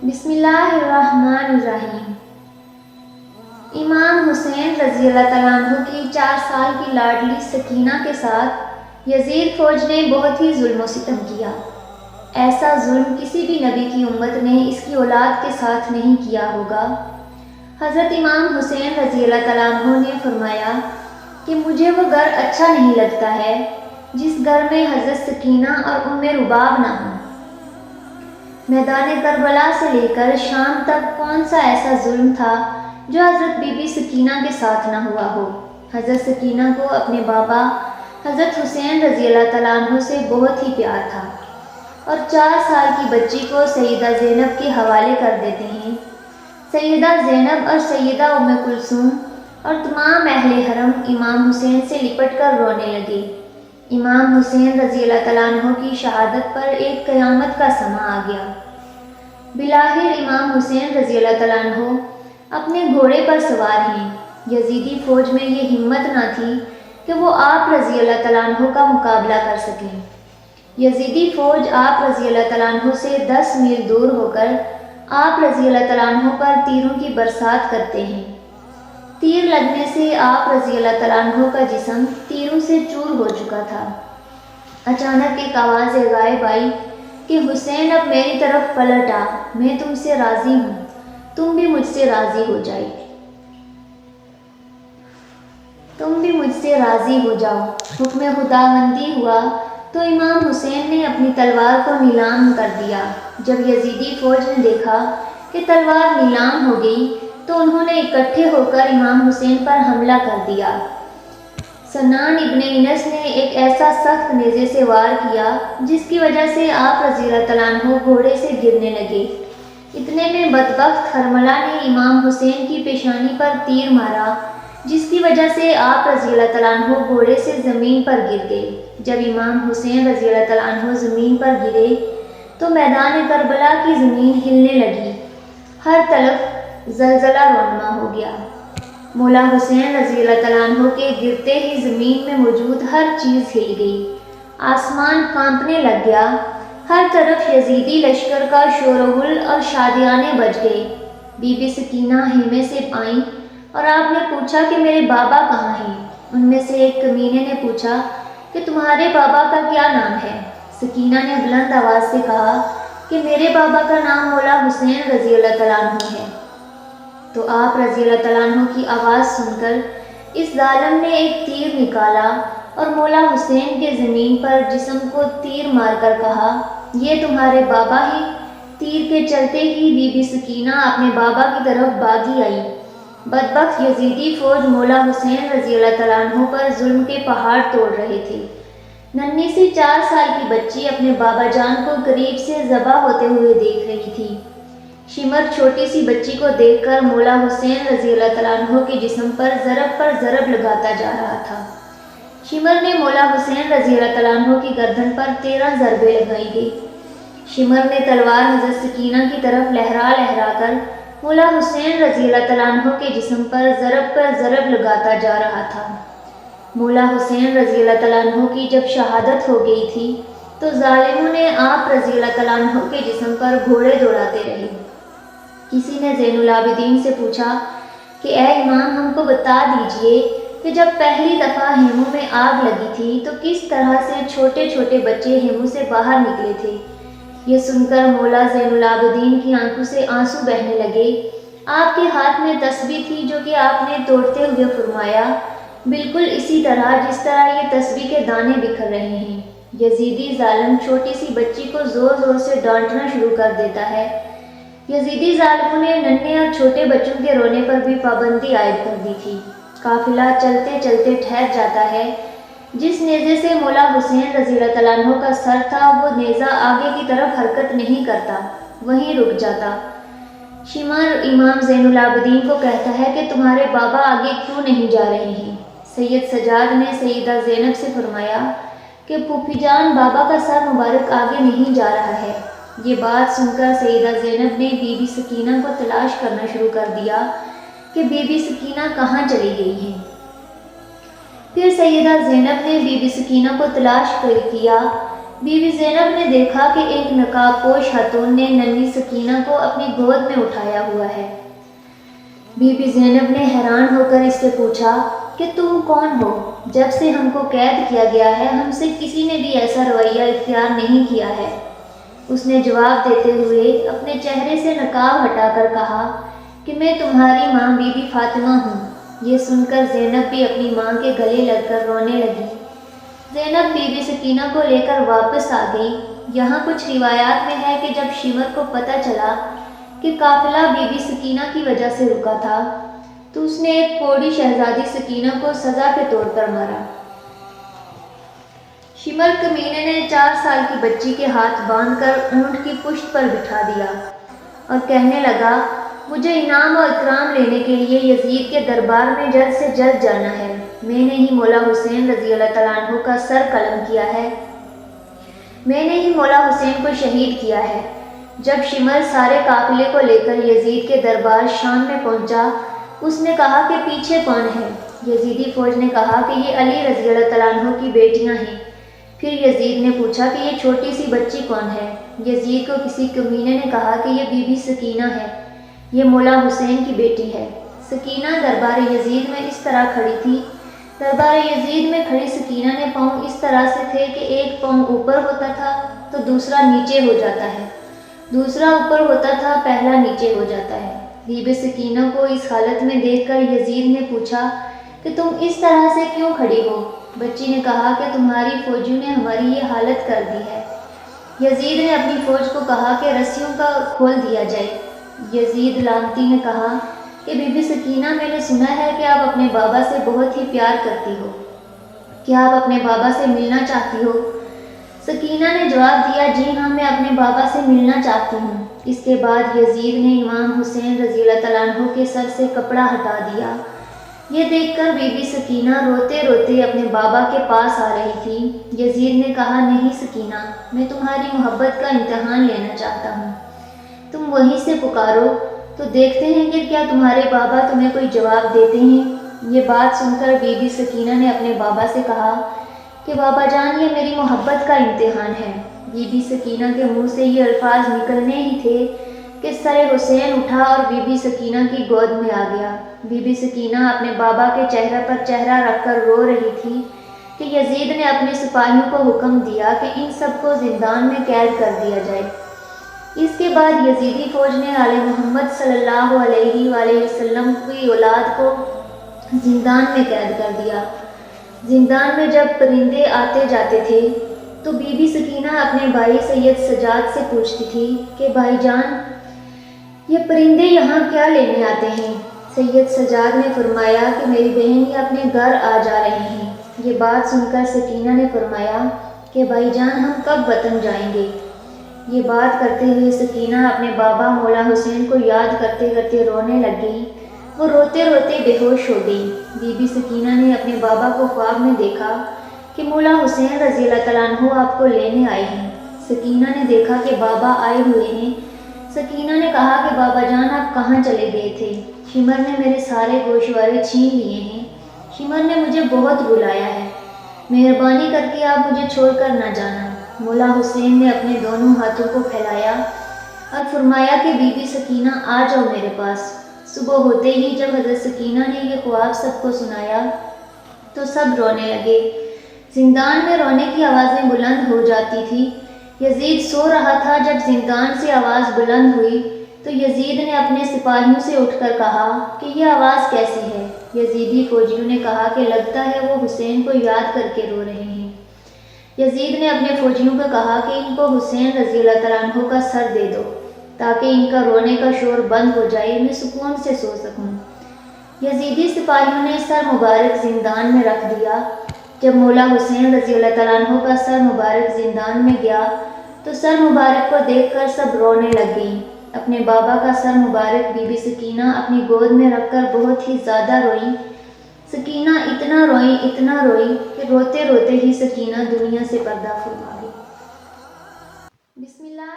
بسم اللہ الرحمن الرحیم۔ امام حسین رضی اللہ تعالیٰ عنہ کی 4 سال کی لاڈلی سکینہ کے ساتھ یزید فوج نے بہت ہی ظلم و ستم کیا۔ ایسا ظلم کسی بھی نبی کی امت نے اس کی اولاد کے ساتھ نہیں کیا ہوگا۔ حضرت امام حسین رضی اللہ تعالیٰ عنہ نے فرمایا کہ مجھے وہ گھر اچھا نہیں لگتا ہے جس گھر میں حضرت سکینہ اور ام رباب نہ ہوں۔ میدان کربلا سے لے کر شام تک کون سا ایسا ظلم تھا جو حضرت بی بی سکینہ کے ساتھ نہ ہوا ہو۔ حضرت سکینہ کو اپنے بابا حضرت حسین رضی اللہ تعالیٰ عنہ سے بہت ہی پیار تھا اور 4 سال کی بچی کو سیدہ زینب کے حوالے کر دیتے ہیں۔ سیدہ زینب اور سیدہ ام کلثوم اور تمام اہل حرم امام حسین سے لپٹ کر رونے لگے۔ امام حسین رضی اللہ تعالیٰ عنہ کی شہادت پر ایک قیامت کا سماں آ گیا۔ بلاخر امام حسین رضی اللہ تعالیٰ عنہ اپنے گھوڑے پر سوار ہیں۔ یزیدی فوج میں یہ ہمت نہ تھی کہ وہ آپ رضی اللہ تعالیٰ عنہ کا مقابلہ کر سکیں۔ یزیدی فوج آپ رضی اللہ تعالیٰ عنہ سے 10 میل دور ہو کر آپ رضی اللہ تعالیٰ عنہ پر تیروں کی برسات کرتے ہیں۔ تیر لگنے سے آپ رضی اللہ تعالیٰ عنہ کا جسم تیروں سے چور ہو چکا تھا۔ اچانک ایک آواز غائب آئی کہ حسین اب میری طرف پلٹ آ، میں تم سے راضی ہوں، تم بھی مجھ سے راضی ہو جائے، تم بھی مجھ سے راضی ہو جاؤ۔ حکم خداوندی ہوا تو امام حسین نے اپنی تلوار کو نیلام کر دیا۔ جب یزیدی فوج نے دیکھا کہ تلوار نیلام ہو گئی تو انہوں نے اکٹھے ہو کر امام حسین پر حملہ کر دیا۔ سنان ابن انس نے ایک ایسا سخت نیزے سے وار کیا جس کی وجہ سے آپ رضی اللہ تعالیٰ عنہ گھوڑے سے گرنے لگے۔ اتنے میں بدبخت خرملہ نے امام حسین کی پیشانی پر تیر مارا جس کی وجہ سے آپ رضی اللہ تعالیٰ عنہ گھوڑے سے زمین پر گر گئے۔ جب امام حسین رضی اللہ تعالیٰ عنہ زمین پر گرے تو میدان کربلا کی زمین ہلنے لگی، ہر طرف زلزلہ رونما ہو گیا۔ مولا حسین رضی اللہ تعالیٰ عنہ کے گرتے ہی زمین میں موجود ہر چیز ہل گئی، آسمان کانپنے لگ گیا، ہر طرف یزیدی لشکر کا شور و غل اور شادیانے بج گئے۔ بی بی سکینہ خیمے سے آئیں اور آپ نے پوچھا کہ میرے بابا کہاں ہیں؟ ان میں سے ایک کمینے نے پوچھا کہ تمہارے بابا کا کیا نام ہے؟ سکینہ نے بلند آواز سے کہا کہ میرے بابا کا نام مولا حسین رضی اللہ تعالیٰ عنہ ہے۔ تو آپ رضی اللہ تعالیٰ عنہ کی آواز سن کر اس ظالم نے ایک تیر نکالا اور مولا حسین کے زمین پر جسم کو تیر مار کر کہا، یہ تمہارے بابا ہی؟ تیر کے چلتے ہی بی بی سکینہ اپنے بابا کی طرف بھاگی آئی۔ بدبخت یزیدی فوج مولا حسین رضی اللہ تعالیٰ عنہ پر ظلم کے پہاڑ توڑ رہے تھے۔ ننھی سی 4 سال کی بچی اپنے بابا جان کو قریب سے ذبح ہوتے ہوئے دیکھ رہی تھی۔ شمر چھوٹی سی بچی کو دیکھ کر مولا حسین رضی اللہ تعالیٰ عنہ کے جسم پر ضرب لگاتا جا رہا تھا۔ شمر نے مولا حسین رضی اللہ تعالیٰ عنہ کی گردن پر 13 ضربیں لگائی گئی۔ شمر نے تلوار حضرت سکینہ کی طرف لہرا کر مولا حسین رضی اللہ تعالیٰ عنہ کے جسم پر ضرب لگاتا جا رہا تھا۔ مولا حسین رضی اللہ تعالیٰ عنہ کی جب شہادت ہو گئی تھی تو ظالموں نے آپ رضی اللہ تعالیٰ عنہ کے جسم پر گھوڑے دوڑاتے رہے۔ کسی نے زین العابدین سے پوچھا کہ اے امام ہم کو بتا دیجئے کہ جب پہلی دفعہ خیموں میں آگ لگی تھی تو کس طرح سے چھوٹے چھوٹے بچے خیموں سے باہر نکلے تھے؟ یہ سن کر مولا زین العابدین کی آنکھوں سے آنسو بہنے لگے۔ آپ کے ہاتھ میں تسبیح تھی جو کہ آپ نے توڑتے ہوئے فرمایا، بالکل اسی طرح جس طرح یہ تسبیح کے دانے بکھر رہے ہیں۔ یزیدی ظالم چھوٹی سی بچی کو زور زور سے ڈانٹنا شروع کر دیتا ہے۔ یزیدی ظالموں نے ننھے اور چھوٹے بچوں کے رونے پر بھی پابندی عائد کر دی تھی۔ قافلہ چلتے چلتے ٹھہر جاتا ہے۔ جس نیزے سے مولا حسین رضی اللہ تعالیٰ عنہ کا سر تھا وہ نیزہ آگے کی طرف حرکت نہیں کرتا، وہیں رک جاتا۔ شمر امام زین العابدین کو کہتا ہے کہ تمہارے بابا آگے کیوں نہیں جا رہے ہیں؟ سید سجاد نے سیدہ زینب سے فرمایا کہ پھوپھی جان بابا کا سر مبارک آگے نہیں جا رہا ہے۔ یہ بات سن کر سیدہ زینب نے بی بی سکینہ کو تلاش کرنا شروع کر دیا کہ بی بی سکینہ کہاں چلی گئی ہیں۔ پھر سیدہ زینب نے بی بی سکینہ کو تلاش کیا۔ بی بی زینب نے دیکھا کہ ایک نقاب پوش خاتون نے ننھی سکینہ کو اپنی گود میں اٹھایا ہوا ہے۔ بی بی زینب نے حیران ہو کر اس سے پوچھا کہ تم کون ہو؟ جب سے ہم کو قید کیا گیا ہے ہم سے کسی نے بھی ایسا رویہ اختیار نہیں کیا ہے۔ اس نے جواب دیتے ہوئے اپنے چہرے سے نقاب ہٹا کر کہا کہ میں تمہاری ماں بی بی فاطمہ ہوں۔ یہ سن کر زینب بھی اپنی ماں کے گلے لگ کر رونے لگی۔ زینب بی بی سکینہ کو لے کر واپس آ گئی۔ یہاں کچھ روایات میں ہے کہ جب شمر کو پتہ چلا کہ قافلہ بی بی سکینہ کی وجہ سے رکا تھا تو اس نے ایک کوڑی شہزادی سکینہ کو سزا کے طور پر مارا۔ شمر کمینے نے 4 سال کی بچی کے ہاتھ باندھ کر اونٹ کی پشت پر بٹھا دیا اور کہنے لگا مجھے انعام و اکرام لینے کے لیے یزید کے دربار میں جلد سے جلد جانا ہے۔ میں نے ہی مولا حسین رضی اللہ تعالیٰ عنہ کا سر قلم کیا ہے، میں نے ہی مولا حسین کو شہید کیا ہے۔ جب شمر سارے قافلے کو لے کر یزید کے دربار شام میں پہنچا اس نے کہا کہ پیچھے کون ہے؟ یزیدی فوج نے کہا کہ یہ علی رضی اللہ تعالیٰ عنہ کی بیٹیاں ہیں۔ پھر یزید نے پوچھا کہ یہ چھوٹی سی بچی کون ہے؟ یزید کو کسی کمینے نے کہا کہ یہ بی بی سکینہ ہے، یہ مولا حسین کی بیٹی ہے۔ سکینہ دربار یزید میں اس طرح کھڑی تھی۔ دربار یزید میں کھڑی سکینہ نے پاؤں اس طرح سے تھے کہ ایک پاؤں اوپر ہوتا تھا تو دوسرا نیچے ہو جاتا ہے، دوسرا اوپر ہوتا تھا پہلا نیچے ہو جاتا ہے۔ بی بی سکینہ کو اس حالت میں دیکھ کر یزید نے پوچھا کہ تم اس طرح سے کیوں کھڑی ہو؟ بچی نے کہا کہ تمہاری فوجیوں نے ہماری یہ حالت کر دی ہے۔ یزید نے اپنی فوج کو کہا کہ رسیوں کا کھول دیا جائے۔ یزید لعنتی نے کہا کہ بی بی سکینہ میں نے سنا ہے کہ آپ اپنے بابا سے بہت ہی پیار کرتی ہو، کیا آپ اپنے بابا سے ملنا چاہتی ہو؟ سکینہ نے جواب دیا جی ہاں میں اپنے بابا سے ملنا چاہتی ہوں۔ اس کے بعد یزید نے امام حسین رضی اللہ تعالیٰ عنہ کے سر سے کپڑا ہٹا دیا۔ یہ دیکھ کر بی بی سکینہ روتے روتے اپنے بابا کے پاس آ رہی تھی۔ یزید نے کہا نہیں سکینہ، میں تمہاری محبت کا امتحان لینا چاہتا ہوں، تم وہیں سے پکارو تو دیکھتے ہیں کہ کیا تمہارے بابا تمہیں کوئی جواب دیتے ہیں۔ یہ بات سن کر بی بی سکینہ نے اپنے بابا سے کہا کہ بابا جان یہ میری محبت کا امتحان ہے۔ بی بی سکینہ کے منہ سے یہ الفاظ نکلنے ہی تھے کہ سر حسین اٹھا اور بی بی سکینہ کی گود میں آ گیا۔ بی بی سکینہ اپنے بابا کے چہرے پر چہرہ رکھ کر رو رہی تھی کہ یزید نے اپنے سپاہیوں کو حکم دیا کہ ان سب کو زندان میں قید کر دیا جائے۔ اس کے بعد یزیدی فوج نے آل محمد صلی اللہ علیہ وآلہ وسلم کی اولاد کو زندان میں قید کر دیا۔ زندان میں جب پرندے آتے جاتے تھے تو بی بی سکینہ اپنے بھائی سید سجاد سے پوچھتی تھی کہ بھائی جان یہ پرندے یہاں کیا لینے آتے ہیں؟ سید سجاد نے فرمایا کہ میری بہن یہ اپنے گھر آ جا رہے ہیں۔ یہ بات سن کر سکینہ نے فرمایا کہ بھائی جان ہم کب وطن جائیں گے؟ یہ بات کرتے ہوئے سکینہ اپنے بابا مولا حسین کو یاد کرتے کرتے رونے لگ گئی۔ وہ روتے روتے بے ہوش ہو گئی۔ بی بی سکینہ نے اپنے بابا کو خواب میں دیکھا کہ مولا حسین رضی اللہ تعالیٰ عنہ آپ کو لینے آئے ہیں۔ سکینہ نے دیکھا کہ بابا آئے ہوئے ہیں۔ سکینہ نے کہا کہ بابا جان آپ کہاں چلے گئے تھے؟ شمر نے میرے سارے گوشوارے چھین لیے ہیں، شمر نے مجھے بہت رلایا ہے، مہربانی کر کے آپ مجھے چھوڑ کر نہ جانا۔ مولا حسین نے اپنے دونوں ہاتھوں کو پھیلایا اور فرمایا کہ بی بی سکینہ آ جاؤ میرے پاس۔ صبح ہوتے ہی جب حضرت سکینہ نے یہ خواب سب کو سنایا تو سب رونے لگے۔ زندان میں رونے کی آوازیں بلند ہو جاتی تھی۔ یزید سو رہا تھا، جب زندان سے آواز بلند ہوئی تو یزید نے اپنے سپاہیوں سے اٹھ کر کہا کہ یہ آواز کیسی ہے؟ یزیدی فوجیوں نے کہا کہ لگتا ہے وہ حسین کو یاد کر کے رو رہے ہیں۔ یزید نے اپنے فوجیوں کو کہا کہ ان کو حسین رضی اللہ تعالیٰ عنہ کا سر دے دو تاکہ ان کا رونے کا شور بند ہو جائے، میں سکون سے سو سکوں۔ یزیدی سپاہیوں نے سر مبارک زندان میں رکھ دیا۔ جب مولا حسین رضی اللہ تعالیٰ عنہ کا سر مبارک زندان میں گیا تو سر مبارک کو دیکھ کر سب رونے لگ گئیں۔ اپنے بابا کا سر مبارک بی بی سکینہ اپنی گود میں رکھ کر بہت ہی زیادہ روئیں۔ سکینہ اتنا روئی کہ روتے روتے ہی سکینہ دنیا سے پردہ فرما گئی۔ بسم اللہ